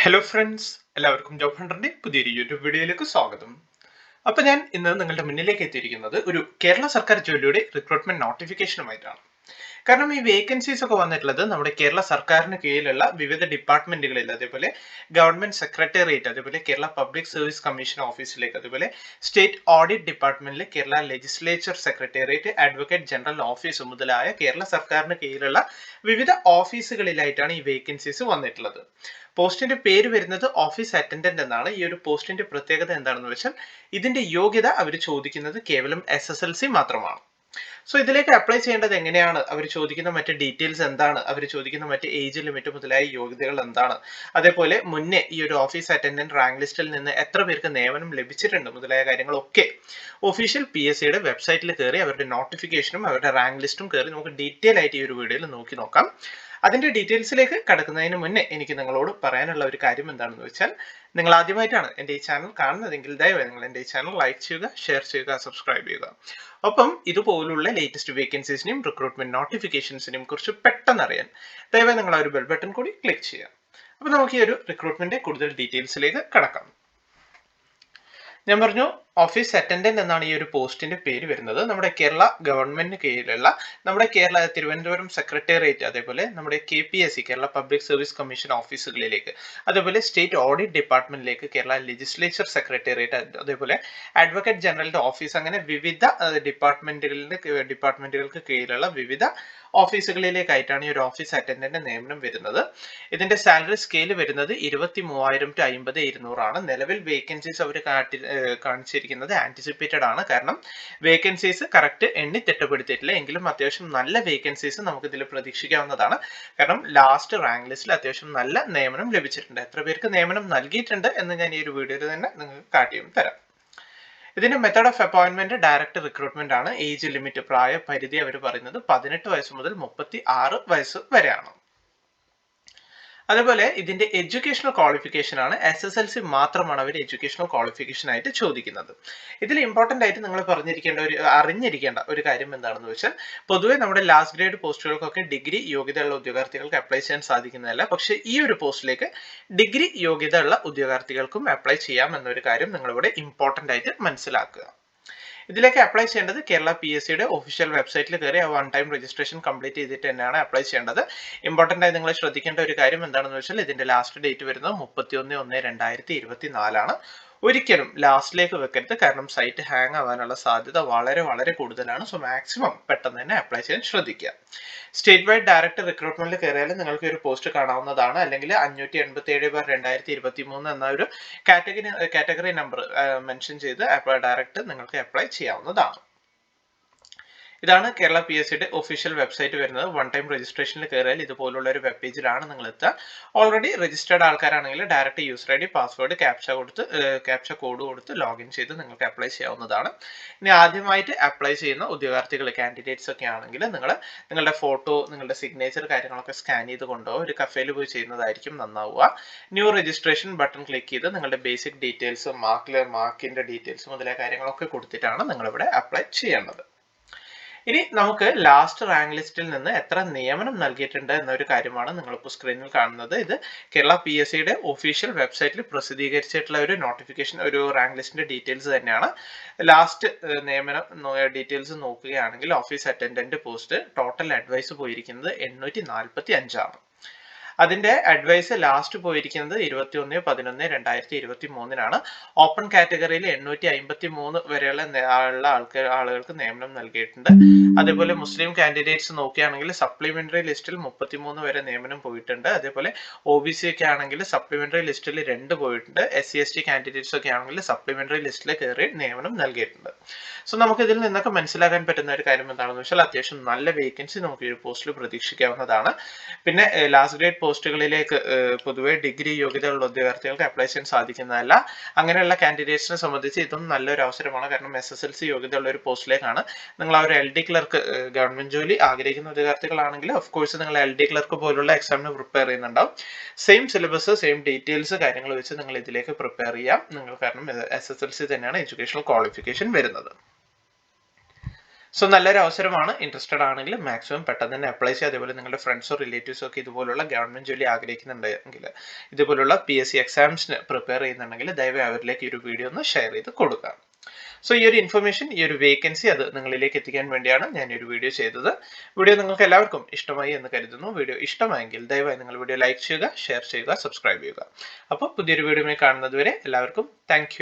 Hello friends, എല്ലാവർക്കും job ഹണ്ടറിന്റെ പുതിയൊരു YouTube വീഡിയോയിലേക്ക് സ്വാഗതം. അപ്പോൾ ഞാൻ ഇന്ന് നിങ്ങളുടെ മുന്നിലേക്ക് എത്തിയിരിക്കുന്നത് ഒരു കേരള സർക്കാർ ജോലിയുടെ റിക്രൂട്ട്മെന്റ് നോട്ടിഫിക്കേഷനുമായിട്ടാണ്. കാരണം ഈ വേക്കൻസീസ് ഒക്കെ വന്നിട്ടുള്ളത് നമ്മുടെ കേരള സർക്കാരിന് കീഴിലുള്ള വിവിധ ഡിപ്പാർട്ട്മെന്റുകളിൽ, അതേപോലെ ഗവൺമെന്റ് സെക്രട്ടേറിയറ്റ്, അതേപോലെ കേരള പബ്ലിക് സർവീസ് കമ്മീഷൻ ഓഫീസിലേക്ക്, അതേപോലെ സ്റ്റേറ്റ് ഓഡിറ്റ് ഡിപ്പാർട്ട്മെന്റിൽ Kerala Legislature secretariat, advocate general office മുതലായ കേരള സർക്കാരിന് കീഴിലുള്ള വിവിധ ഓഫീസുകളിലായിട്ടാണ് ഈ വേക്കൻസീസ് വന്നിട്ടുള്ളത്. പോസ്റ്റിന്റെ പേര് വരുന്നത് ഓഫീസ് അറ്റൻഡന്റ് എന്നാണ്. ഈ ഒരു പോസ്റ്റിന്റെ പ്രത്യേകത എന്താണെന്ന് വെച്ചാൽ ഇതിന്റെ യോഗ്യത അവർ ചോദിക്കുന്നത് കേവലം SSLC മാത്രമാണ്. സോ ഇതിലേക്ക് അപ്ലൈ ചെയ്യേണ്ടത് എങ്ങനെയാണ്, അവർ ചോദിക്കുന്ന മറ്റ് ഡീറ്റെയിൽസ് എന്താണ്, അവർ ചോദിക്കുന്ന മറ്റ് ഏജ് ലിമിറ്റ് മുതലായ യോഗ്യതകൾ എന്താണ്, അതേപോലെ മുന്നേ ഈ ഒരു ഓഫീസ് അറ്റൻഡന്റ് റാങ്ക് ലിസ്റ്റിൽ നിന്ന് എത്ര പേർക്ക് നിയമനം ലഭിച്ചിട്ടുണ്ട് മുതലായ കാര്യങ്ങളൊക്കെ ഒഫീഷ്യൽ PSCയുടെ വെബ്സൈറ്റിൽ കയറി അവരുടെ നോട്ടിഫിക്കേഷനും അവരുടെ റാങ്ക് ലിസ്റ്റും കയറി നമുക്ക് ഡീറ്റെയിൽ ആയിട്ട് ഈ ഒരു വീഡിയോയിൽ നോക്കി നോക്കാം. അതിന്റെ ഡീറ്റെയിൽസിലേക്ക് കടക്കുന്നതിന് മുന്നേ എനിക്ക് നിങ്ങളോട് പറയാനുള്ള ഒരു കാര്യം എന്താണെന്ന് വെച്ചാൽ, നിങ്ങൾ ആദ്യമായിട്ടാണ് എൻ്റെ ഈ ചാനൽ കാണുന്നതെങ്കിൽ ദയവായി നിങ്ങൾ എൻ്റെ ഈ ചാനൽ ലൈക്ക് ചെയ്യുക, ഷെയർ ചെയ്യുക, സബ്സ്ക്രൈബ് ചെയ്യുക. ഒപ്പം ഇതുപോലുള്ള ലേറ്റസ്റ്റ് വേക്കൻസീസിനെയും റിക്രൂട്ട്മെന്റ് നോട്ടിഫിക്കേഷൻസിനെയും കുറിച്ച് പെട്ടെന്ന് അറിയാൻ ദയവായി നിങ്ങൾ ആ ഒരു ബെൽ ബട്ടൺ കൂടി ക്ലിക്ക് ചെയ്യുക. അപ്പോൾ നമുക്ക് ഈ ഒരു റിക്രൂട്ട്മെന്റിന്റെ കൂടുതൽ ഡീറ്റെയിൽസിലേക്ക് കടക്കാം. ഞാൻ പറഞ്ഞു ഓഫീസ് അറ്റൻഡന്റ് എന്നാണ് ഈ ഒരു പോസ്റ്റിന്റെ പേര് വരുന്നത്. നമ്മുടെ കേരള ഗവൺമെന്റിന് കീഴിലുള്ള നമ്മുടെ കേരള തിരുവനന്തപുരം സെക്രട്ടേറിയറ്റ്, അതേപോലെ നമ്മുടെ KPSC Kerala Public Service Commission ഓഫീസുകളിലേക്ക്, അതേപോലെ സ്റ്റേറ്റ് ഓഡിറ്റ് ഡിപ്പാർട്ട്മെന്റിലേക്ക്, കേരള ലെജിസ്ലേച്ചർ സെക്രട്ടേറിയറ്റ്, അതേപോലെ അഡ്വക്കേറ്റ് ജനറലിന്റെ ഓഫീസ്, അങ്ങനെ വിവിധ ഡിപ്പാർട്ട്മെന്റുകൾക്ക് കീഴിലുള്ള വിവിധ ഓഫീസുകളിലേക്കായിട്ടാണ് ഈ ഒരു ഓഫീസ് അറ്റൻഡന്റ് നിയമനം വരുന്നത്. ഇതിന്റെ സാലറി സ്കെയിൽ വരുന്നത് 23,000 to 50,200 ആണ്. നിലവിൽ വേക്കൻസീസ് അവർ കാണിച്ചിരിക്കുന്നത് ആന്റിസിപ്പേറ്റഡ് ആണ്. കാരണം വേക്കൻസീസ് കറക്റ്റ് എണ്ണി തിട്ടപ്പെടുത്തിയിട്ടില്ല. എങ്കിലും അത്യാവശ്യം നല്ല വേക്കൻസീസ് നമുക്ക് ഇതിൽ പ്രതീക്ഷിക്കാവുന്നതാണ്. കാരണം ലാസ്റ്റ് റാങ്ക് ലിസ്റ്റിൽ അത്യാവശ്യം നല്ല നിയമനം ലഭിച്ചിട്ടുണ്ട്. എത്ര പേർക്ക് നിയമനം നൽകിയിട്ടുണ്ട് എന്ന് ഞാൻ ഈ ഒരു വീഡിയോയിൽ തന്നെ നിങ്ങൾക്ക് കാട്ടിയും തരാം. ഇതിന്റെ method of appointment direct recruitment ആണ്. ഏജ് ലിമിറ്റ്, പ്രായ പരിധി അവർ പറയുന്നത് 18 വയസ്സ് മുതൽ 36 വയസ്സ് വരെയാണ്. അതേപോലെ ഇതിന്റെ എഡ്യൂക്കേഷണൽ ക്വാളിഫിക്കേഷൻ ആണ് SSLC മാത്രമാണ് അവർ എഡ്യൂക്കേഷണൽ ക്വാളിഫിക്കേഷൻ ആയിട്ട് ചോദിക്കുന്നത്. ഇതിൽ ഇമ്പോർട്ടന്റ് ആയിട്ട് നിങ്ങൾ അറിഞ്ഞിരിക്കേണ്ട ഒരു കാര്യം എന്താണെന്ന് വെച്ചാൽ, പൊതുവെ നമ്മുടെ ലാസ്റ്റ് ഗ്രേഡ് പോസ്റ്റുകൾക്കൊക്കെ ഡിഗ്രി യോഗ്യതയുള്ള ഉദ്യോഗാർത്ഥികൾക്ക് അപ്ലൈ ചെയ്യാൻ സാധിക്കുന്നതല്ല. പക്ഷെ ഈ ഒരു പോസ്റ്റിലേക്ക് ഡിഗ്രി യോഗ്യതയുള്ള ഉദ്യോഗാർത്ഥികൾക്കും അപ്ലൈ ചെയ്യാം എന്നൊരു കാര്യം നിങ്ങളിവിടെ ഇമ്പോർട്ടന്റ് ആയിട്ട് മനസ്സിലാക്കുക. ഇതിലേക്ക് അപ്ലൈ ചെയ്യേണ്ടത് കേരള PSCയുടെ ഒഫീഷ്യൽ വെബ്സൈറ്റിൽ കയറി വൺ ടൈം രജിസ്ട്രേഷൻ കംപ്ലീറ്റ് ചെയ്തിട്ട് തന്നെയാണ് അപ്ലൈ ചെയ്യേണ്ടത്. ഇമ്പോർട്ടന്റ് ആയി നിങ്ങൾ ശ്രദ്ധിക്കേണ്ട ഒരു കാര്യം എന്താണെന്ന് വെച്ചാൽ, ഇതിന്റെ ലാസ്റ്റ് ഡേറ്റ് വരുന്നത് 31/1/2024 ആണ്. ഒരിക്കലും ലാസ്റ്റിലേക്ക് വെക്കരുത്. കാരണം സൈറ്റ് ഹാങ് ആവാനുള്ള സാധ്യത വളരെ വളരെ കൂടുതലാണ്. സോ മാക്സിമം പെട്ടെന്ന് തന്നെ അപ്ലൈ ചെയ്യാൻ ശ്രദ്ധിക്കുക. സ്റ്റേറ്റ് വൈഡ് ഡയറക്റ്റ് റിക്രൂട്ട്മെന്റിൽ കയറിയാൽ നിങ്ങൾക്ക് ഒരു പോസ്റ്റ് കാണാവുന്നതാണ്. അല്ലെങ്കിൽ 587/2023 എന്ന ഒരു കാറ്റഗറി നമ്പർ മെൻഷൻ ചെയ്ത് ഡയറക്റ്റ് നിങ്ങൾക്ക് അപ്ലൈ ചെയ്യാവുന്നതാണ്. ഇതാണ് കേരള PSCയുടെ ഒഫീഷ്യൽ വെബ്സൈറ്റ് വരുന്നത്. വൺ ടൈം രജിസ്ട്രേഷനിൽ കയറിയാൽ ഇതുപോലുള്ള ഒരു വെബ് പേജിലാണ് നിങ്ങൾ എത്തുക. ഓൾറെഡി രജിസ്റ്റേർഡ് ആൾക്കാരാണെങ്കിൽ direct user ID, password, captcha code കൊടുത്ത് ലോഗിൻ ചെയ്ത് നിങ്ങൾക്ക് അപ്ലൈ ചെയ്യാവുന്നതാണ്. ഇനി ആദ്യമായിട്ട് അപ്ലൈ ചെയ്യുന്ന ഉദ്യോഗാർത്ഥികൾ, കാൻഡിഡേറ്റ്സ് ഒക്കെ ആണെങ്കിൽ നിങ്ങളുടെ ഫോട്ടോ, നിങ്ങളുടെ സിഗ്നേച്ചർ കാര്യങ്ങളൊക്കെ സ്കാൻ ചെയ്ത് കൊണ്ടുപോകുക. ഒരു കഫേയിൽ പോയി ചെയ്യുന്നതായിരിക്കും നന്നാവുക. ന്യൂ രജിസ്ട്രേഷൻ ബട്ടൺ ക്ലിക്ക് ചെയ്ത് നിങ്ങളുടെ ബേസിക് ഡീറ്റെയിൽസ്, മാർക്കിന്റെ ഡീറ്റെയിൽസ് മുതലായ കാര്യങ്ങളൊക്കെ കൊടുത്തിട്ടാണ് നിങ്ങളിവിടെ അപ്ലൈ ചെയ്യേണ്ടത്. ഇനി നമുക്ക് ലാസ്റ്റ് റാങ്ക് ലിസ്റ്റിൽ നിന്ന് എത്ര നിയമനം നൽകിയിട്ടുണ്ട് എന്നൊരു കാര്യമാണ് നിങ്ങളിപ്പോൾ സ്ക്രീനിൽ കാണുന്നത്. ഇത് കേരള PSCയുടെ ഒഫീഷ്യൽ വെബ്സൈറ്റിൽ പ്രസിദ്ധീകരിച്ചിട്ടുള്ള ഒരു നോട്ടിഫിക്കേഷൻ, ഒരു റാങ്ക് ലിസ്റ്റിന്റെ ഡീറ്റെയിൽസ് തന്നെയാണ്. ലാസ്റ്റ് നിയമനം ഡീറ്റെയിൽസ് നോക്കുകയാണെങ്കിൽ office attendant post total advice പോയിരിക്കുന്നത് 845 ആണ്. അതിന്റെ അഡ്വൈസ് ലാസ്റ്റ് പോയിരിക്കുന്നത് 21/11/2023 ഓപ്പൺ കാറ്റഗറിയിൽ 853 വരെയുള്ള ആളുകൾക്ക് നിയമനം നൽകിയിട്ടുണ്ട്. അതേപോലെ മുസ്ലിം കാൻഡിഡേറ്റ്സ് നോക്കുകയാണെങ്കിൽ സപ്ലിമെന്ററി ലിസ്റ്റിൽ 33 വരെ നിയമനം പോയിട്ടുണ്ട്. അതേപോലെ OBC ഒക്കെ ആണെങ്കിൽ സപ്ലിമെന്ററി ലിസ്റ്റിൽ 2 പോയിട്ടുണ്ട്. SC/ST കാൻഡിഡേറ്റ്സ് ഒക്കെ ആണെങ്കിൽ സപ്ലിമെന്ററി ലിസ്റ്റിൽ കയറി നിയമനം നൽകിയിട്ടുണ്ട്. സോ നമുക്ക് ഇതിൽ നിന്നൊക്കെ മനസ്സിലാക്കാൻ പറ്റുന്ന ഒരു കാര്യം എന്താണെന്ന് വെച്ചാൽ, അത്യാവശ്യം നല്ല വേക്കൻസി നമുക്ക് ഈ ഒരു പോസ്റ്റിൽ പ്രതീക്ഷിക്കാവുന്നതാണ്. പിന്നെ ലാസ്റ്റ് ഗ്രേഡ് പോസ്റ്റുകളിലേക്ക് പൊതുവെ ഡിഗ്രി യോഗ്യതയുള്ള ഉദ്യോഗാർത്ഥികൾക്ക് അപ്ലൈ ചെയ്യാൻ സാധിക്കുന്നതല്ല. അങ്ങനെയുള്ള കാൻഡിഡേറ്റ്സിനെ സംബന്ധിച്ച് ഇതും നല്ലൊരു അവസരമാണ്. കാരണം SSLC യോഗ്യതയുള്ള ഒരു പോസ്റ്റിലേക്കാണ്. നിങ്ങൾ ആ ഒരു LD ക്ലർക്ക് ഗവൺമെന്റ് ജോലി ആഗ്രഹിക്കുന്ന ഉദ്യോഗാർത്ഥികളാണെങ്കിൽ ഓഫ് കോഴ്സ് നിങ്ങൾ LD ക്ലർക്ക് പോലുള്ള എക്സാമിന് പ്രിപ്പയർ ചെയ്യുന്നുണ്ടാവും. സെയിം സിലബസ്, സെയിം ഡീറ്റെയിൽസ് കാര്യങ്ങൾ വെച്ച് നിങ്ങൾ ഇതിലേക്ക് പ്രിപ്പയർ ചെയ്യാം. കാരണം SSLC തന്നെയാണ് എഡ്യൂക്കേഷണൽ ക്വാളിഫിക്കേഷൻ വരുന്നത്. സോ നല്ലൊരു അവസരമാണ്. ഇൻട്രസ്റ്റഡ് ആണെങ്കിൽ മാക്സിമം പെട്ടെന്ന് തന്നെ അപ്ലൈ ചെയ്യുക. അതേപോലെ നിങ്ങളുടെ ഫ്രണ്ട്സോ റിലേറ്റീവ്സോ ഒക്കെ ഇതുപോലുള്ള ഗവൺമെന്റ് ജോലി ആഗ്രഹിക്കുന്നുണ്ടെങ്കിൽ, ഇതുപോലുള്ള PSC എക്സാംസിന് പ്രിപ്പയർ ചെയ്യുന്നുണ്ടെങ്കിൽ ദയവായി അവരിലേക്ക് ഈ ഒരു വീഡിയോ ഒന്ന് ഷെയർ ചെയ്ത് കൊടുക്കുക. സോ ഈ ഒരു ഇൻഫർമേഷൻ, ഈ ഒരു വേക്കൻസി അത് നിങ്ങളിലേക്ക് എത്തിക്കാൻ വേണ്ടിയാണ് ഞാൻ ഈ ഒരു വീഡിയോ ചെയ്തത്. വീഡിയോ നിങ്ങൾക്ക് എല്ലാവർക്കും ഇഷ്ടമായി എന്ന് കരുതുന്നു. വീഡിയോ ഇഷ്ടമായെങ്കിൽ ദയവായി നിങ്ങൾ വീഡിയോ ലൈക്ക് ചെയ്യുക, ഷെയർ ചെയ്യുക, സബ്സ്ക്രൈബ് ചെയ്യുക. അപ്പോൾ പുതിയൊരു വീഡിയോയുമായി കാണുന്നത് വരെ എല്ലാവർക്കും താങ്ക്